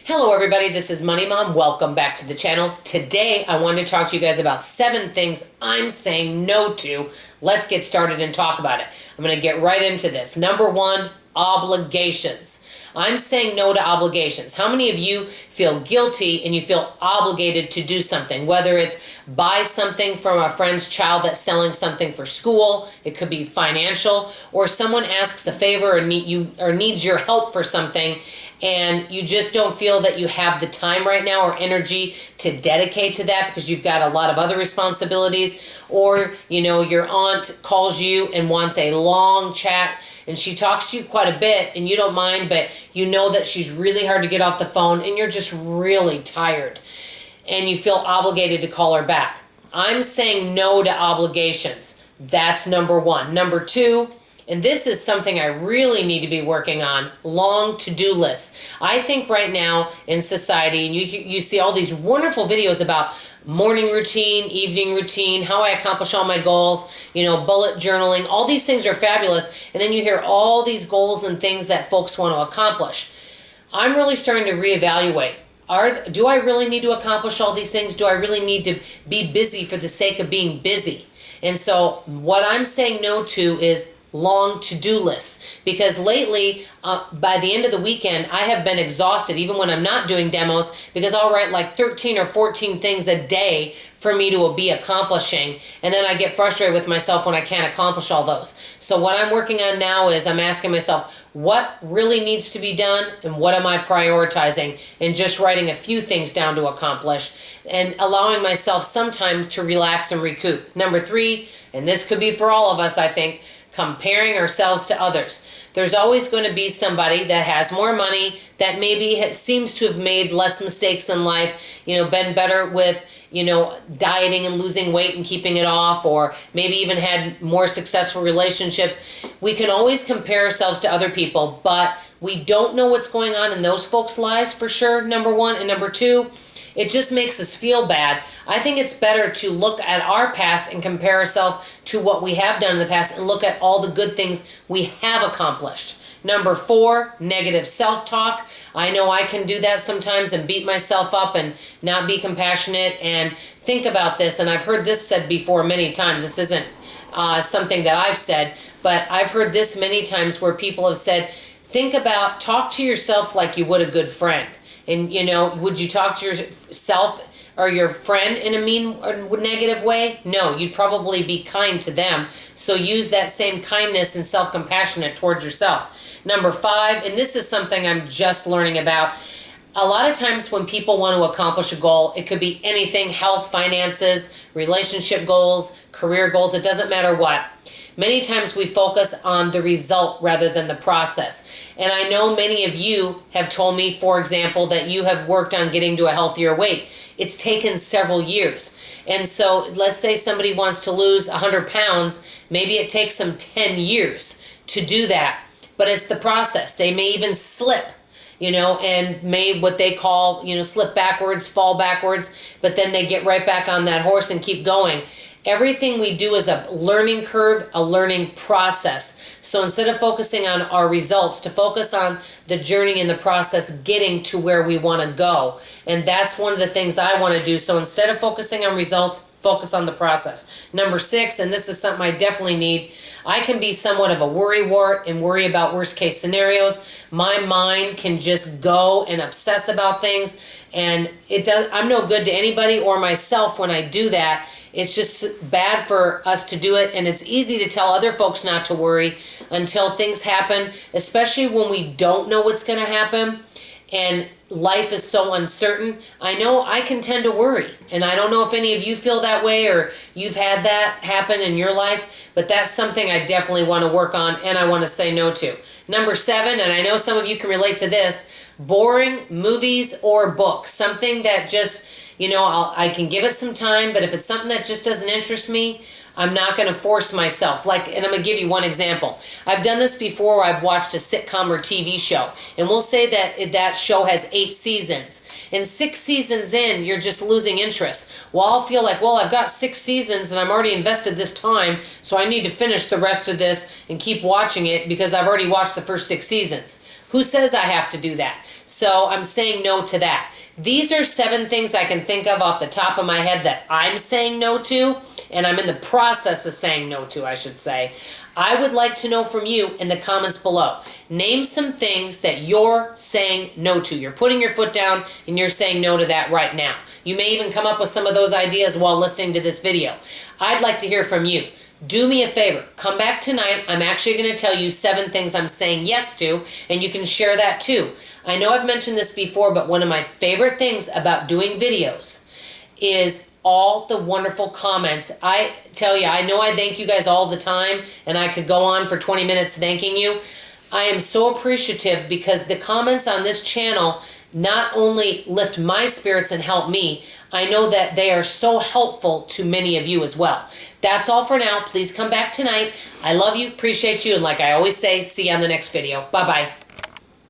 Hello everybody, this is Money Mom. Welcome back to the channel. Today I wanted to talk to you guys about 7 things I'm saying no to. Let's get started and talk about it. I'm going to get right into this. Number 1, obligations. I'm saying no to obligations. How many of you feel guilty and you feel obligated to do something? Whether it's buy something from a friend's child that's selling something for school, it could be financial, or someone asks a favor or needs your help for something and you just don't feel that you have the time right now or energy to dedicate to that because you've got a lot of other responsibilities, or your aunt calls you and wants a long chat and she talks to you quite a bit and you don't mind, but you know that she's really hard to get off the phone and you're just really tired and you feel obligated to call her back. I'm saying no to obligations. That's number 1. Number 2, and this is something I really need to be working on, long to-do lists. I think right now in society, and you see all these wonderful videos about morning routine, evening routine, how I accomplish all my goals, bullet journaling, all these things are fabulous. And then you hear all these goals and things that folks want to accomplish. I'm really starting to reevaluate. Do I really need to accomplish all these things? Do I really need to be busy for the sake of being busy? And so what I'm saying no to is long to-do lists, because lately by the end of the weekend I have been exhausted even when I'm not doing demos, because I'll write like 13 or 14 things a day for me to be accomplishing, and then I get frustrated with myself when I can't accomplish all those. So what I'm working on now is I'm asking myself what really needs to be done and what am I prioritizing, and just writing a few things down to accomplish and allowing myself some time to relax and recoup. Number 3, and this could be for all of us, I think, comparing ourselves to others. There's always going to be somebody that has more money, that maybe seems to have made less mistakes in life, been better with, dieting and losing weight and keeping it off, or maybe even had more successful relationships. We can always compare ourselves to other people, but we don't know what's going on in those folks' lives for sure, number 1. And number 2, it just makes us feel bad. I think it's better to look at our past and compare ourselves to what we have done in the past and look at all the good things we have accomplished. Number 4, negative self-talk. I know I can do that sometimes and beat myself up and not be compassionate and think about this. And I've heard this said before many times. This isn't something that I've said, but I've heard this many times where people have said, talk to yourself like you would a good friend. And, would you talk to yourself or your friend in a mean or negative way? No, you'd probably be kind to them. So use that same kindness and self-compassionate towards yourself. Number 5, and this is something I'm just learning about. A lot of times when people want to accomplish a goal, it could be anything: health, finances, relationship goals, career goals, it doesn't matter what. Many times we focus on the result rather than the process. And I know many of you have told me, for example, that you have worked on getting to a healthier weight. It's taken several years. And so let's say somebody wants to lose 100 pounds. Maybe it takes them 10 years to do that. But it's the process. They may even slip, and may what they call, slip backwards, fall backwards, but then they get right back on that horse and keep going. Everything we do is a learning curve, a learning process. So instead of focusing on our results, to focus on the journey and the process getting to where we want to go. And that's one of the things I want to do. So instead of focusing on results, focus on the process. Number 6, and this is something I definitely need, I can be somewhat of a worrywart and worry about worst case scenarios. My mind can just go and obsess about things, and I'm no good to anybody or myself when I do that. It's just bad for us to do it, and it's easy to tell other folks not to worry until things happen, especially when we don't know what's going to happen and life is so uncertain. I know I can tend to worry, and I don't know if any of you feel that way or you've had that happen in your life, but that's something I definitely want to work on and I want to say no to. Number 7, and I know some of you can relate to this, boring movies or books. Something that just, I can give it some time, but if it's something that just doesn't interest me, I'm not going to force myself. And I'm going to give you one example. I've done this before where I've watched a sitcom or TV show, and we'll say that that show has 8 seasons. And 6 seasons in, you're just losing interest. Well, I'll feel like, I've got 6 seasons and I'm already invested this time, so I need to finish the rest of this and keep watching it because I've already watched the first 6 seasons. Who says I have to do that? So I'm saying no to that. These are 7 things I can think of off the top of my head that I'm saying no to, and I'm in the process of saying no to, I should say. I would like to know from you in the comments below. Name some things that you're saying no to. You're putting your foot down and you're saying no to that right now. You may even come up with some of those ideas while listening to this video. I'd like to hear from you. Do me a favor, come back tonight. I'm actually going to tell you 7 things I'm saying yes to, and you can share that too. I know I've mentioned this before, but one of my favorite things about doing videos is all the wonderful comments. I tell you, I know I thank you guys all the time, and I could go on for 20 minutes thanking you. I am so appreciative because the comments on this channel not only lift my spirits and help me, I know that they are so helpful to many of you as well. That's all for now. Please come back tonight. I love you, appreciate you, and like I always say, see you on the next video. Bye-bye.